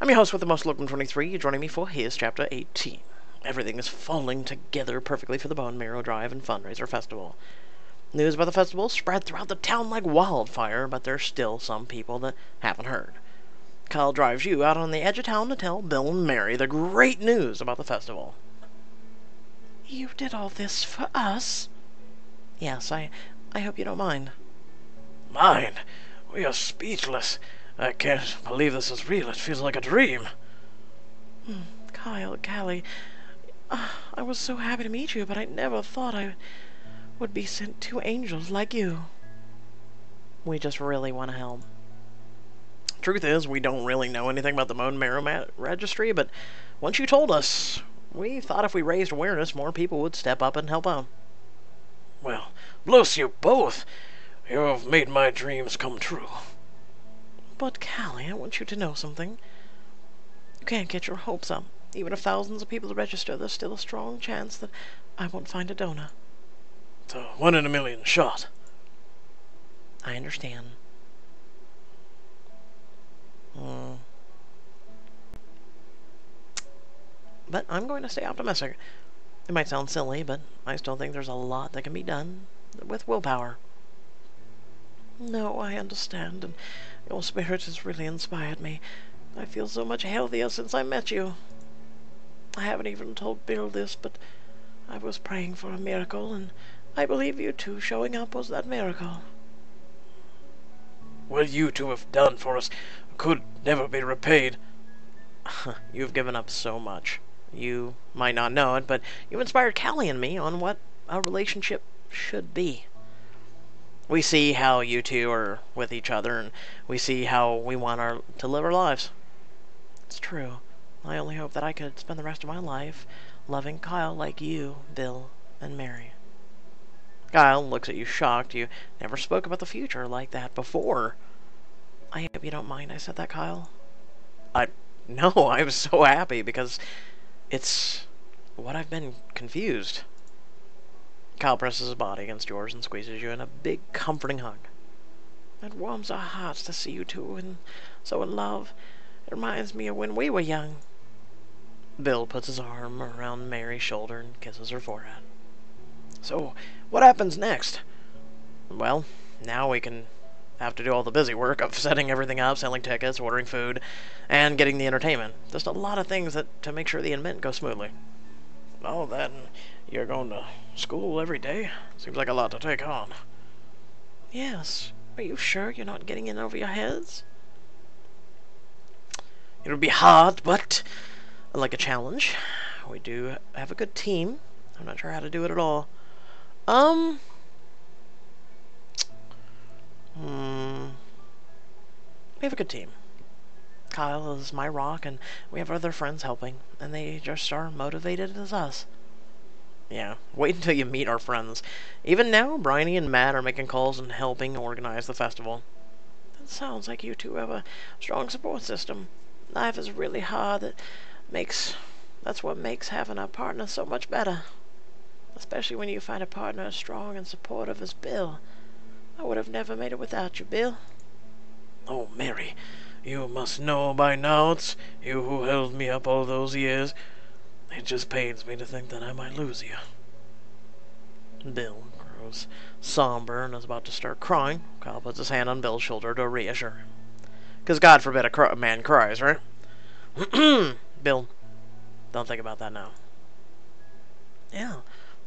I'm your host with the most Logan 23, joining me for HiS Chapter 18. Everything is falling together perfectly for the Bone Marrow Drive and Fundraiser Festival. News about the festival spread throughout the town like wildfire, but there's still some people that haven't heard. Kyle drives you out on the edge of town to tell Bill and Mary the great news about the festival. You did all this for us? Yes, I hope you don't mind. Mind? We are speechless. I can't believe this is real. It feels like a dream. Kyle, Callie, I was so happy to meet you, but I never thought I would be sent two angels like you. We just really want to help. Truth is, we don't really know anything about the Bone Marrow Registry, but once you told us, we thought if we raised awareness, more people would step up and help out. Well, bless you both. You have made my dreams come true. But, Callie, I want you to know something. You can't get your hopes up. Even if thousands of people register, there's still a strong chance that I won't find a donor. It's a 1 in a million shot. I understand. But I'm going to stay optimistic. It might sound silly, but I still think there's a lot that can be done with willpower. No, I understand, and your spirit has really inspired me. I feel so much healthier since I met you. I haven't even told Bill this, but I was praying for a miracle, and I believe you two showing up was that miracle. What you two have done for us could never be repaid. You've given up so much. You might not know it, but you inspired Callie and me on what a relationship should be. We see how you two are with each other, and we see how we want to live our lives. It's true. I only hope that I could spend the rest of my life loving Kyle like you, Bill, and Mary. Kyle looks at you shocked. You never spoke about the future like that before. I hope you don't mind I said that, Kyle. No, I was so happy because it's what I've been confused. Kyle presses his body against yours and squeezes you in a big, comforting hug. It warms our hearts to see you two and so in love. It reminds me of when we were young. Bill puts his arm around Mary's shoulder and kisses her forehead. So, what happens next? Well, now we can have to do all the busy work of setting everything up, selling tickets, ordering food, and getting the entertainment. Just a lot of things to make sure the event goes smoothly. Oh, then you're going to school every day? Seems like a lot to take on. Yes. Are you sure you're not getting in over your heads? It'll be hard, but I like a challenge. We do have a good team. I'm not sure how to do it at all. We have a good team. Kyle is my rock, and we have other friends helping, and they just are motivated as us. Yeah, wait until you meet our friends. Even now, Bryony and Matt are making calls and helping organize the festival. That sounds like you two have a strong support system. Life is really hard. That's what makes having a partner so much better. Especially when you find a partner as strong and supportive as Bill. I would have never made it without you, Bill. Oh, Mary, you must know by now it's you who held me up all those years. It just pains me to think that I might lose you. Bill grows somber and is about to start crying. Kyle puts his hand on Bill's shoulder to reassure him. Because God forbid a man cries, right? Bill, don't think about that now. Yeah,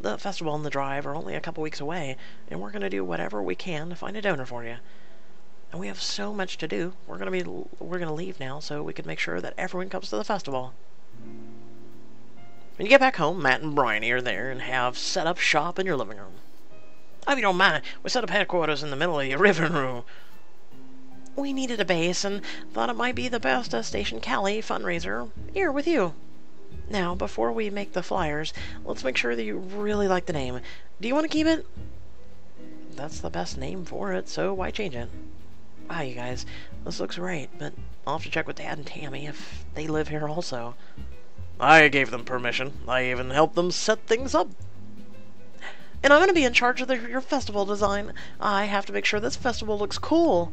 the festival and the drive are only a couple weeks away, and we're going to do whatever we can to find a donor for you. And we have so much to do. We're going to leave now so we can make sure that everyone comes to the festival. When you get back home, Matt and Bryony are there and have set up shop in your living room. I hope you don't mind. We set up headquarters in the middle of your living room. We needed a base and thought it might be the best to station Callie fundraiser here with you. Now, before we make the flyers, let's make sure that you really like the name. Do you want to keep it? That's the best name for it, so why change it? Wow, you guys, this looks great, but I'll have to check with Dad and Tammy if they live here also. I gave them permission. I even helped them set things up. And I'm going to be in charge of your festival design. I have to make sure this festival looks cool.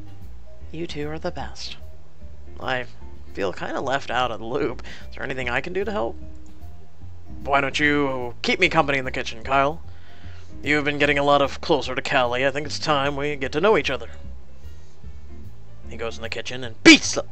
You two are the best. I feel kind of left out of the loop. Is there anything I can do to help? Why don't you keep me company in the kitchen, Kyle? You've been getting a lot closer to Callie. I think it's time we get to know each other. He goes in the kitchen and beats the...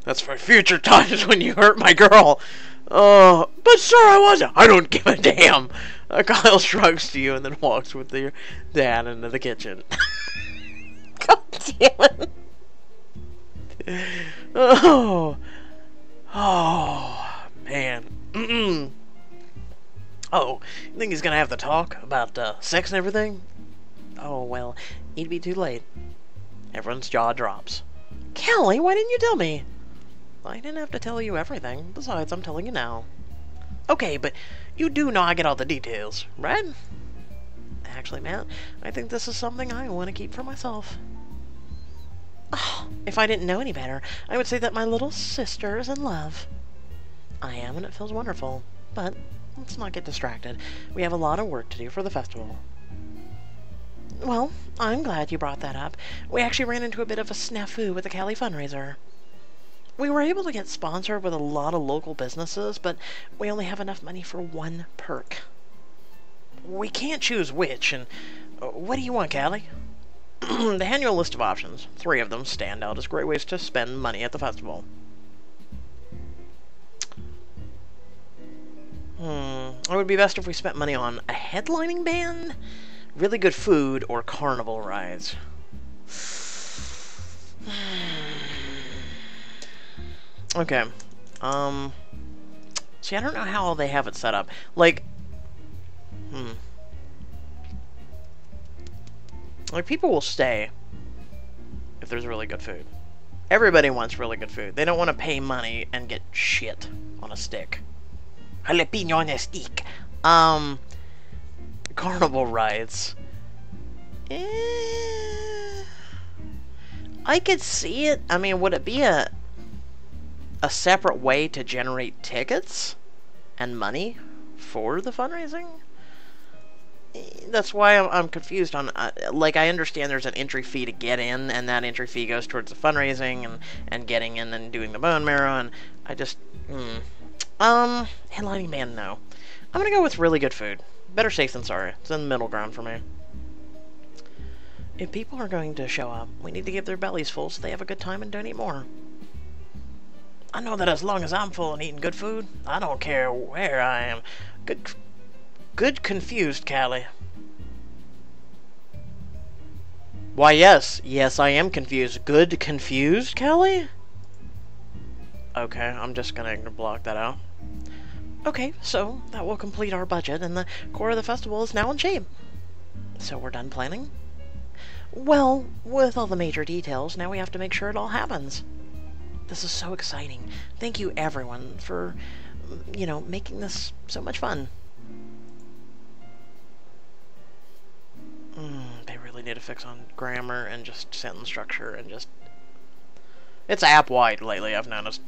That's for future times when you hurt my girl. But sir, I wasn't. I don't give a damn. Kyle shrugs to you and then walks with your dad into the kitchen. God damn it. Oh, man. Oh, you think he's gonna have the talk about sex and everything? Oh, well, he'd be too late. Everyone's jaw drops. Callie, why didn't you tell me? I didn't have to tell you everything. Besides, I'm telling you now. Okay, but you do know I get all the details, right? Actually, Matt, I think this is something I want to keep for myself. Oh, if I didn't know any better, I would say that my little sister is in love. I am, and it feels wonderful. But let's not get distracted. We have a lot of work to do for the festival. Well, I'm glad you brought that up. We actually ran into a bit of a snafu with the Cali fundraiser. We were able to get sponsored with a lot of local businesses, but we only have enough money for one perk. We can't choose which, and what do you want, Callie? The annual list of options. 3 of them stand out as great ways to spend money at the festival. It would be best if we spent money on a headlining band, really good food, or carnival rides. Okay. See, I don't know how they have it set up. Like, Like, people will stay if there's really good food. Everybody wants really good food. They don't want to pay money and get shit on a stick. Jalapeno on a stick. Carnival rides. I could see it. I mean, would it be a separate way to generate tickets and money for the fundraising? That's why I'm confused on, like, I understand there's an entry fee to get in, and that entry fee goes towards the fundraising and getting in and doing the bone marrow, and I just, headlining band, no. I'm gonna go with really good food. Better safe than sorry. It's in the middle ground for me. If people are going to show up, we need to give their bellies full so they have a good time and don't eat more. I know that as long as I'm full and eating good food, I don't care where I am. Good confused, Callie. Why, yes. Yes, I am confused. Good confused, Callie? Okay, I'm just gonna block that out. Okay, so that will complete our budget, and the core of the festival is now in shape. So we're done planning? Well, with all the major details, now we have to make sure it all happens. This is so exciting. Thank you, everyone, for, you know, making this so much fun. They really need to fix on grammar and just sentence structure and just... It's app-wide lately, I've noticed.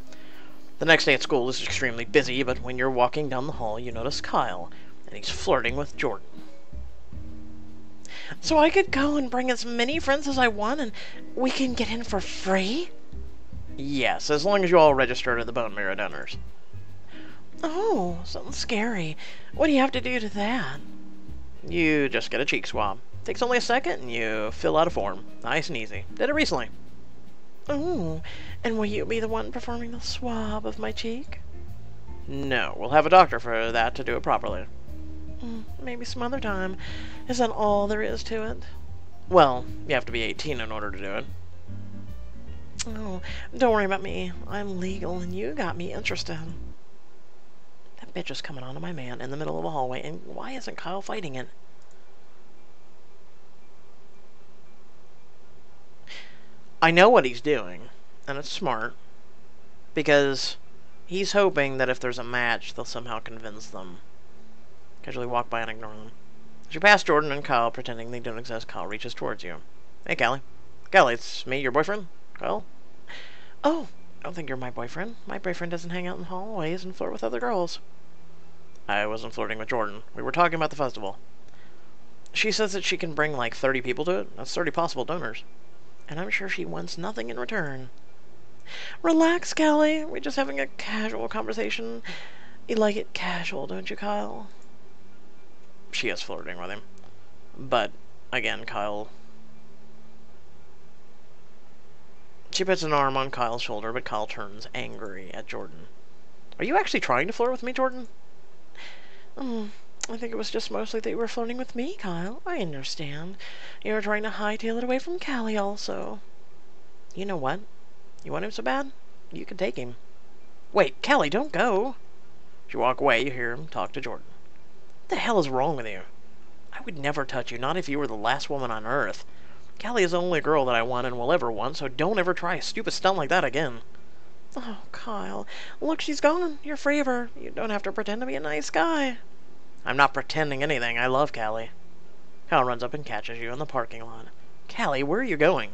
The next day at school is extremely busy, but when you're walking down the hall, you notice Kyle, and he's flirting with Jordan. So I could go and bring as many friends as I want, and we can get in for free? Yes, as long as you all register to the bone marrow donors. Oh, something scary. What do you have to do to that? You just get a cheek swab. Takes only a second, and you fill out a form. Nice and easy. Did it recently. Oh, and will you be the one performing the swab of my cheek? No, we'll have a doctor for that to do it properly. Maybe some other time. Is that all there is to it? Well, you have to be 18 in order to do it. Oh, don't worry about me. I'm legal, and you got me interested. That bitch is coming on to my man in the middle of a hallway, and why isn't Kyle fighting it? I know what he's doing, and it's smart, because he's hoping that if there's a match, they'll somehow convince them. Casually walk by and ignore them. As you pass Jordan and Kyle, pretending they don't exist, Kyle reaches towards you. Hey, Callie. Callie, it's me, your boyfriend, Kyle. Oh, don't think you're my boyfriend. My boyfriend doesn't hang out in hallways and flirt with other girls. I wasn't flirting with Jordan. We were talking about the festival. She says that she can bring like 30 people to it. That's 30 possible donors. And I'm sure she wants nothing in return. Relax, Callie. We're just having a casual conversation. You like it casual, don't you, Kyle? She is flirting with him. But, again, Kyle... She puts an arm on Kyle's shoulder, but Kyle turns angry at Jordan. Are you actually trying to flirt with me, Jordan? I think it was just mostly that you were flirting with me, Kyle. I understand. You were trying to hightail it away from Callie also. You know what? You want him so bad? You can take him. Wait, Callie, don't go. As you walk away, you hear him talk to Jordan. What the hell is wrong with you? I would never touch you, not if you were the last woman on Earth. Callie is the only girl that I want and will ever want, so don't ever try a stupid stunt like that again. Oh, Kyle. Look, she's gone. You're free of her. You don't have to pretend to be a nice guy. I'm not pretending anything. I love Callie. Kyle runs up and catches you in the parking lot. Callie, where are you going?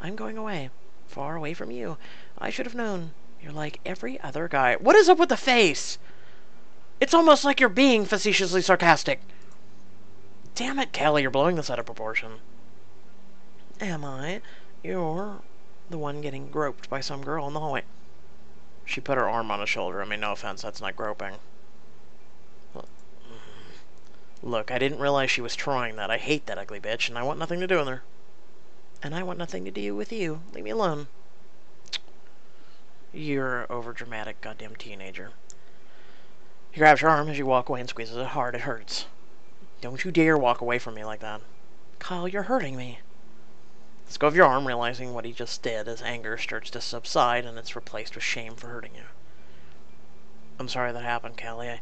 I'm going away. Far away from you. I should have known. You're like every other Guy, what is up with the face? It's almost like you're being facetiously sarcastic. Damn it, Callie, you're blowing this out of proportion. Am I? You're the one getting groped by some girl in the hallway. She put her arm on his shoulder. I mean, no offense, that's not groping. Look, I didn't realize she was trying that. I hate that ugly bitch, and I want nothing to do with her. And I want nothing to do with you. Leave me alone. You're an overdramatic goddamn teenager. He grabs your arm as you walk away and squeezes it hard. It hurts. Don't you dare walk away from me like that. Kyle, you're hurting me. Let go of your arm, realizing what he just did as anger starts to subside and it's replaced with shame for hurting you. I'm sorry that happened, Callie.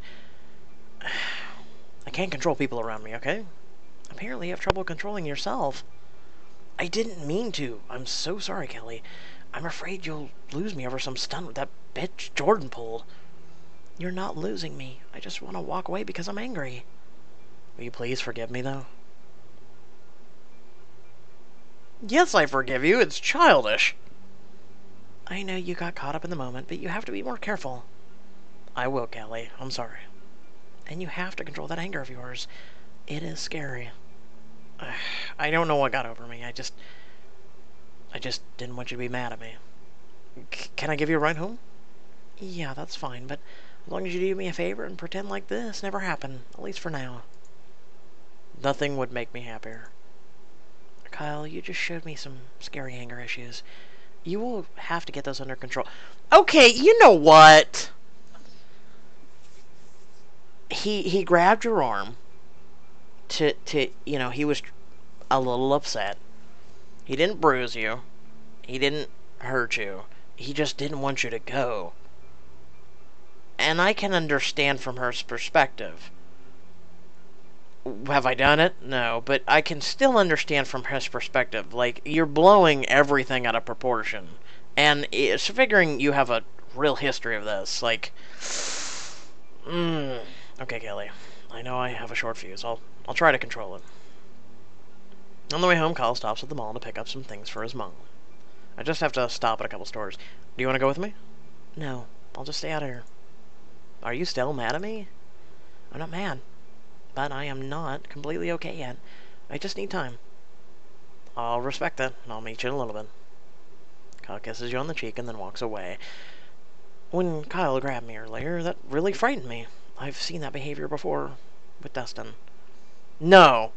I can't control people around me, okay? Apparently you have trouble controlling yourself. I didn't mean to. I'm so sorry, Callie. I'm afraid you'll lose me over some stunt that bitch Jordan pulled. You're not losing me. I just want to walk away because I'm angry. Will you please forgive me, though? Yes, I forgive you. It's childish. I know you got caught up in the moment, but you have to be more careful. I will, Callie. I'm sorry. And you have to control that anger of yours. It is scary. I don't know what got over me. I just didn't want you to be mad at me. Can I give you a ride home? Yeah, that's fine, but as long as you do me a favor and pretend like this never happened, at least for now. Nothing would make me happier. Kyle, you just showed me some scary anger issues. You will have to get those under control. Okay, you know what? He grabbed your arm to you know, he was a little upset. He didn't bruise you. He didn't hurt you. He just didn't want you to go. And I can understand from her perspective. Have I done it? No, but I can still understand from his perspective. Like, you're blowing everything out of proportion. And it's figuring you have a real history of this. Like, okay, Kelly. I know I have a short fuse. I'll try to control it. On the way home, Kyle stops at the mall to pick up some things for his mom. I just have to stop at a couple stores. Do you want to go with me? No, I'll just stay out here. Are you still mad at me? I'm not mad. But I am not completely okay yet. I just need time. I'll respect that, and I'll meet you in a little bit. Kyle kisses you on the cheek and then walks away. When Kyle grabbed me earlier, that really frightened me. I've seen that behavior before with Dustin. No.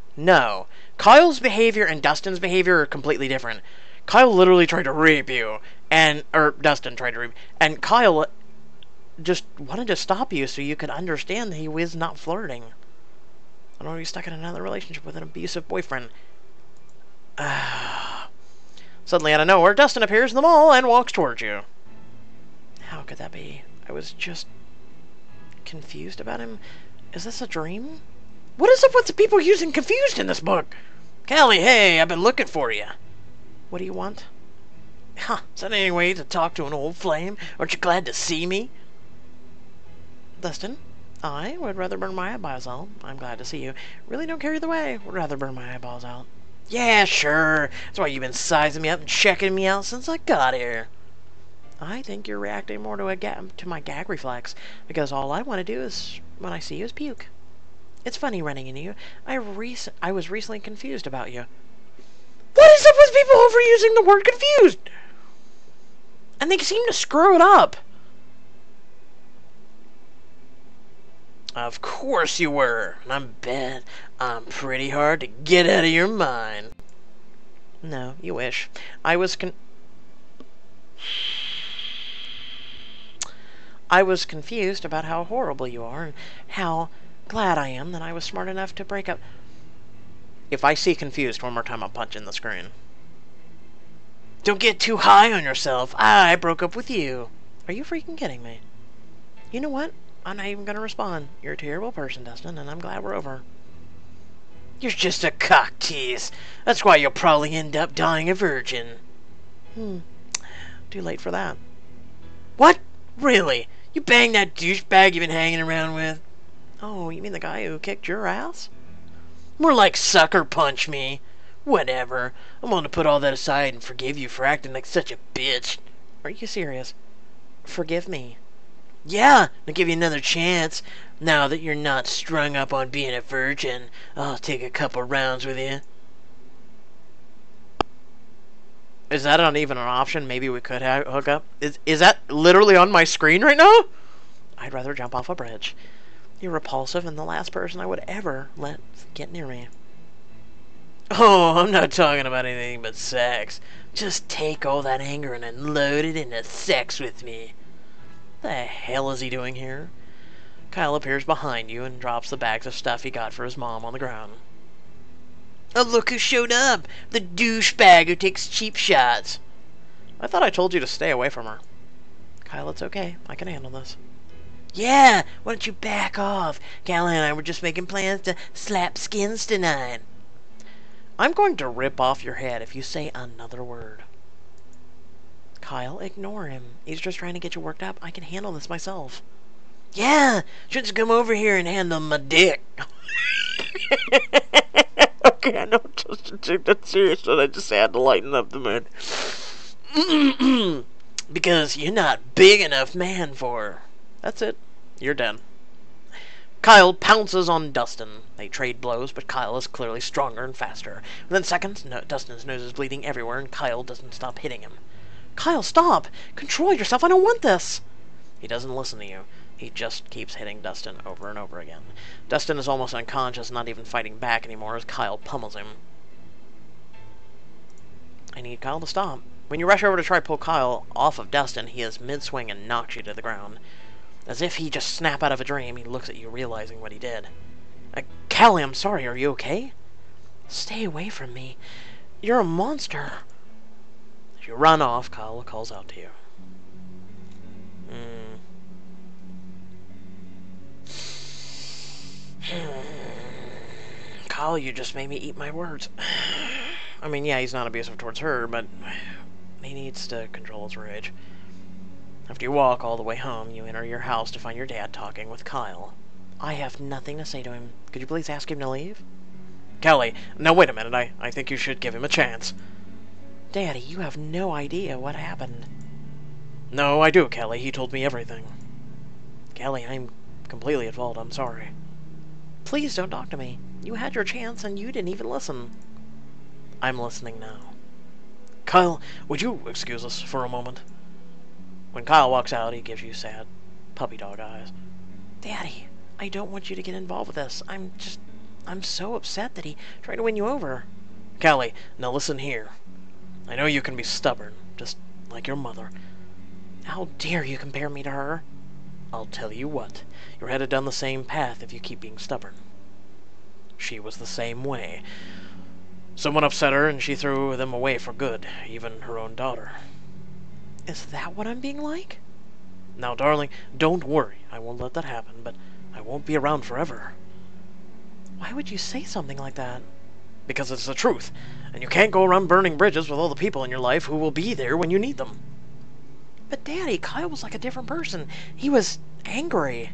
Kyle's behavior and Dustin's behavior are completely different. Kyle literally tried to rape you, or Dustin tried to rape you, and Kyle just wanted to stop you so you could understand that he was not flirting. I don't want to be stuck in another relationship with an abusive boyfriend. Suddenly, out of nowhere, Dustin appears in the mall and walks towards you. How could that be? I was just confused about him. Is this a dream? What is up with the people using confused in this book? Callie, hey, I've been looking for you. What do you want? Huh, is that any way to talk to an old flame? Aren't you glad to see me? Dustin, I would rather burn my eyeballs out. I'm glad to see you. Really don't care either way. Would rather burn my eyeballs out. Yeah, sure. That's why you've been sizing me up and checking me out since I got here. I think you're reacting more to my gag reflex, because all I want to do is, when I see you, is puke. It's funny running into you. I was recently confused about you. What is up with people overusing the word confused? And they seem to screw it up. Of course you were. And I bet I'm pretty hard to get out of your mind. No, you wish. I was confused about how horrible you are, and how glad I am that I was smart enough to break up. If I see confused one more time, I'm punching the screen. Don't get too high on yourself. I broke up with you. Are you freaking kidding me? You know what? I'm not even going to respond. You're a terrible person, Dustin, and I'm glad we're over. You're just a cock tease. That's why you'll probably end up dying a virgin. Too late for that. What? Really? You banged that douchebag you've been hanging around with? Oh, you mean the guy who kicked your ass? More like sucker punch me. Whatever. I'm willing to put all that aside and forgive you for acting like such a bitch. Are you serious? Forgive me. Yeah, I'll give you another chance. Now that you're not strung up on being a virgin, I'll take a couple rounds with you. Is that not even an option? Maybe we could hook up? Is that literally on my screen right now? I'd rather jump off a bridge. You're repulsive and the last person I would ever let get near me. Oh, I'm not talking about anything but sex. Just take all that anger and unload it into sex with me. The hell is he doing here? Kyle appears behind you and drops the bags of stuff he got for his mom on the ground. Oh, look who showed up! The douchebag who takes cheap shots. I thought I told you to stay away from her. Kyle, it's okay. I can handle this. Yeah, why don't you back off? Callie and I were just making plans to slap skins tonight. I'm going to rip off your head if you say another word. Kyle, ignore him. He's just trying to get you worked up. I can handle this myself. Yeah, just come over here and handle my dick. Okay, I know Justin took that serious, but I just had to lighten up the mood. Because you're not big enough man for her. That's it. You're done. Kyle pounces on Dustin. They trade blows, but Kyle is clearly stronger and faster. Within seconds, Dustin's nose is bleeding everywhere, and Kyle doesn't stop hitting him. Kyle, stop! Control yourself, I don't want this! He doesn't listen to you. He just keeps hitting Dustin over and over again. Dustin is almost unconscious, not even fighting back anymore, as Kyle pummels him. I need Kyle to stop. When you rush over to try to pull Kyle off of Dustin, he is mid-swing and knocks you to the ground. As if he just snapped out of a dream, he looks at you, realizing what he did. Callie, I'm sorry, are you okay? Stay away from me. You're a monster. As you run off, Kyle calls out to you. Kyle, you just made me eat my words. I mean, yeah, he's not abusive towards her, but he needs to control his rage. After you walk all the way home, you enter your house to find your dad talking with Kyle. I have nothing to say to him. Could you please ask him to leave? Kelly, now wait a minute. I think you should give him a chance. Daddy, you have no idea what happened. No, I do, Kelly. He told me everything. Kelly, I'm completely at fault. I'm sorry. Please don't talk to me. You had your chance and you didn't even listen. I'm listening now. Kyle, would you excuse us for a moment? When Kyle walks out, he gives you sad puppy dog eyes. Daddy, I don't want you to get involved with this. I'm so upset that he tried to win you over. Kelly, now listen here. I know you can be stubborn, just like your mother. How dare you compare me to her? I'll tell you what, you're headed down the same path if you keep being stubborn. She was the same way. Someone upset her and she threw them away for good, even her own daughter. Is that what I'm being like? Now, darling, don't worry. I won't let that happen, but I won't be around forever. Why would you say something like that? Because it's the truth, and you can't go around burning bridges with all the people in your life who will be there when you need them. But Daddy, Kyle was like a different person. He was angry.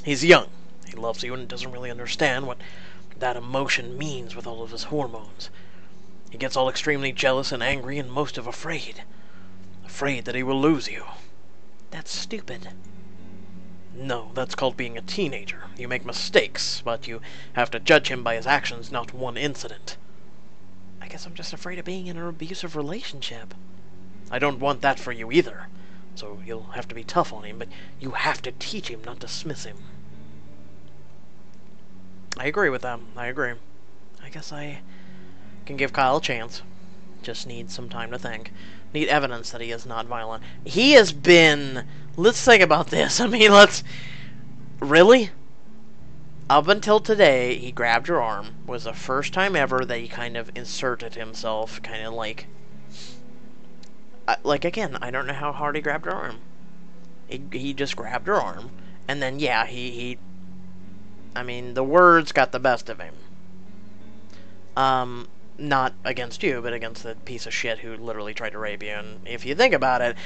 He's young. He loves you and doesn't really understand what that emotion means with all of his hormones. He gets all extremely jealous and angry and most of afraid. Afraid that he will lose you. That's stupid. No, that's called being a teenager. You make mistakes, but you have to judge him by his actions, not one incident. I guess I'm just afraid of being in an abusive relationship. I don't want that for you either. So you'll have to be tough on him, but you have to teach him, not dismiss him. I agree with that. I agree. I guess I can give Kyle a chance. Just need some time to think. Need evidence that he is not violent. He has been... Let's think about this. I mean, let's... Really? Up until today, he grabbed your arm. Was the first time ever that he kind of inserted himself, kind of like... Like, again, I don't know how hard he grabbed her arm. He just grabbed her arm. And then, yeah, I mean, the words got the best of him. Not against you, but against the piece of shit who literally tried to rape you. And if you think about it,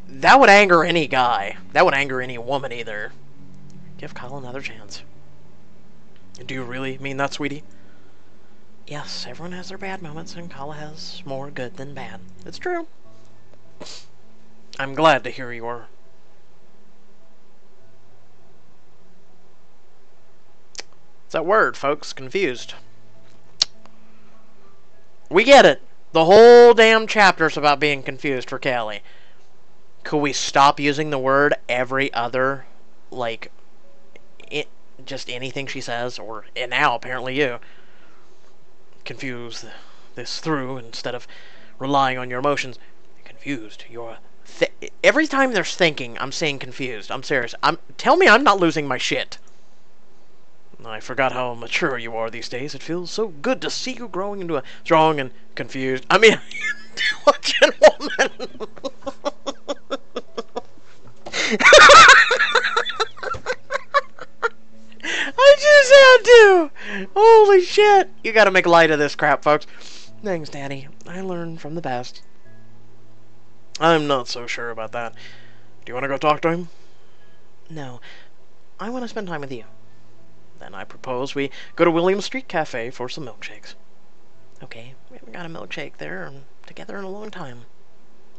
that would anger any guy. That would anger any woman either. Give Kyle another chance. Do you really mean that, sweetie? Yes, everyone has their bad moments, and Kyle has more good than bad. It's true. I'm glad to hear your... It's that word, folks. Confused. We get it. The whole damn chapter's about being confused for Callie. Could we stop using the word every other, like, just anything she says, or now apparently you confuse this through instead of relying on your emotions. Confused. You're every time there's thinking, I'm saying confused. I'm serious. Tell me I'm not losing my shit. I forgot how mature you are these days. It feels so good to see you growing into a strong and confused, I mean, intelligent woman. I just had to. Holy shit. You gotta make light of this crap, folks. Thanks, Daddy. I learned from the best. I'm not so sure about that. Do you want to go talk to him? No. I want to spend time with you. Then I propose we go to William Street Cafe for some milkshakes. Okay, we haven't got a milkshake there together in a long time.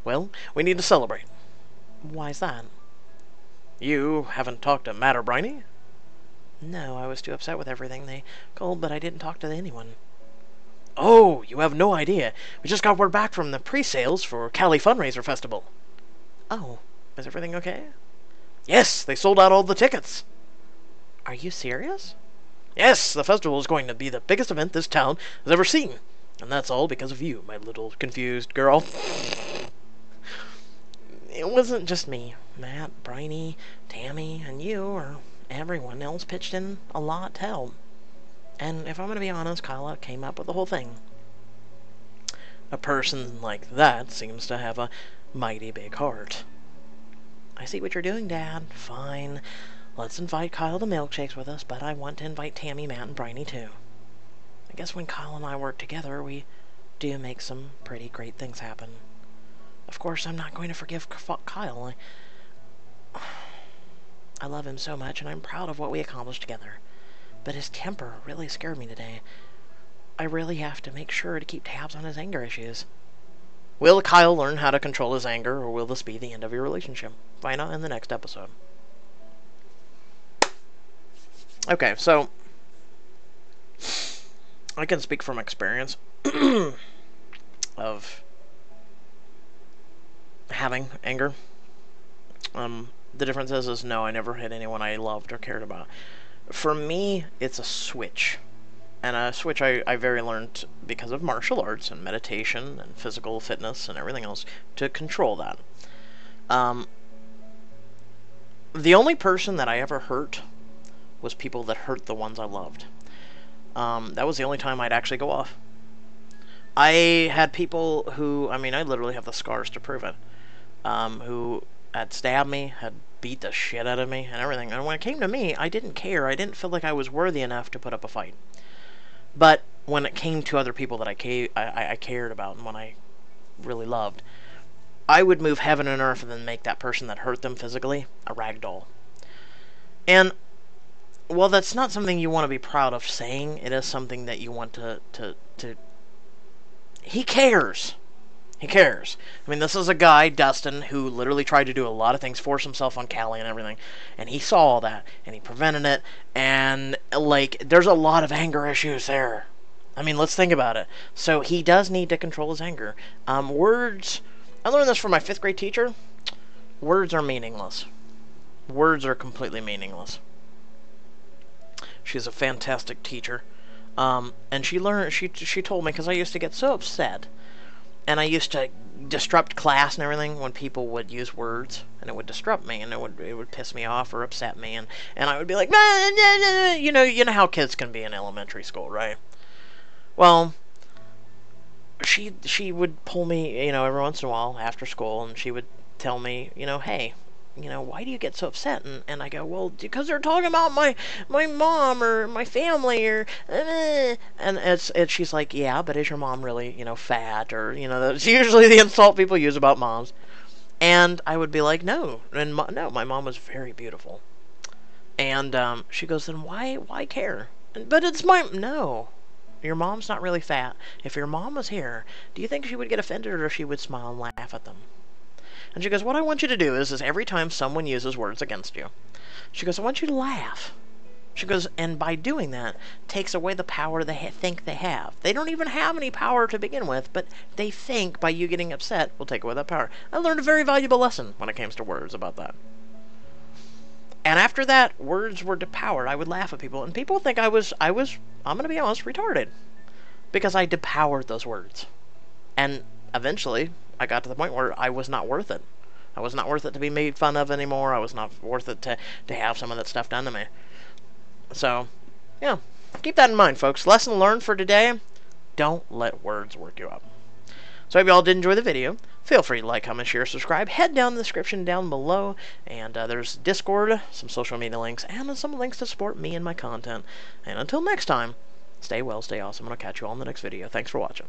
Well, we need to celebrate. Why's that? You haven't talked to Matt or Briney? No, I was too upset with everything they called, but I didn't talk to anyone. Oh, you have no idea. We just got word back from the pre-sales for Cali Fundraiser Festival. Oh, is everything okay? Yes, they sold out all the tickets. Are you serious? Yes, the festival is going to be the biggest event this town has ever seen. And that's all because of you, my little confused girl. It wasn't just me. Matt, Briney, Tammy, and you, or everyone else pitched in a lot to help. And if I'm going to be honest, Kyla came up with the whole thing. A person like that seems to have a mighty big heart. I see what you're doing, Dad. Fine. Let's invite Kyle to milkshakes with us, but I want to invite Tammy, Matt, and Briney too. I guess when Kyle and I work together, we do make some pretty great things happen. Of course, I'm not going to forgive Kyle. I love him so much, and I'm proud of what we accomplished together. But his temper really scared me today. I really have to make sure to keep tabs on his anger issues. Will Kyle learn how to control his anger, or will this be the end of your relationship? Find out in the next episode. Okay, so I can speak from experience of having anger. The difference is no, I never hit anyone I loved or cared about. For me, it's a switch. And a switch I very learned because of martial arts and meditation and physical fitness and everything else to control that. The only person that I ever hurt was people that hurt the ones I loved. That was the only time I'd actually go off. I had people who, I mean, I literally have the scars to prove it, who had stabbed me, had beat the shit out of me, and everything. And when it came to me, I didn't care. I didn't feel like I was worthy enough to put up a fight. But when it came to other people that I cared about and when I really loved, I would move heaven and earth and then make that person that hurt them physically a rag doll. And well, that's not something you want to be proud of saying. It is something that you want to he cares. He cares. I mean, this is a guy, Dustin, who literally tried to do a lot of things, force himself on Callie and everything, and he saw all that, and he prevented it, and, like, there's a lot of anger issues there. I mean, let's think about it. So he does need to control his anger. Words, I learned this from my 5th grade teacher. Words are meaningless. Words are completely meaningless. She's a fantastic teacher. And she told me, because I used to get so upset, and I used to disrupt class and everything when people would use words, and it would disrupt me, and it would piss me off or upset me, and I would be like, nah, nah, nah, you know how kids can be in elementary school, right? Well, she would pull me, every once in a while after school, and she would tell me, hey, why do you get so upset? And I go, well, because they're talking about my mom or my family or, and she's like, yeah, but is your mom really, fat? Or, that's usually the insult people use about moms. And I would be like, no, no, my mom was very beautiful. And she goes, then why care? But it's no. Your mom's not really fat. If your mom was here, do you think she would get offended or she would smile and laugh at them? And she goes, what I want you to do is every time someone uses words against you, she goes, I want you to laugh. She goes, and by doing that, takes away the power they think they have. They don't even have any power to begin with, but they think by you getting upset will take away that power. I learned a very valuable lesson when it comes to words about that. And after that, words were depowered. I would laugh at people, and people would think I was, I'm going to be honest, retarded. Because I depowered those words. And eventually, I got to the point where I was not worth it. I was not worth it to be made fun of anymore. I was not worth it to have some of that stuff done to me. So, yeah, keep that in mind, folks. Lesson learned for today, don't let words work you up. So I hope you all did enjoy the video. Feel free to like, comment, share, subscribe. Head down the description down below, and there's Discord, some social media links, and some links to support me and my content. And until next time, stay well, stay awesome, and I'll catch you all in the next video. Thanks for watching.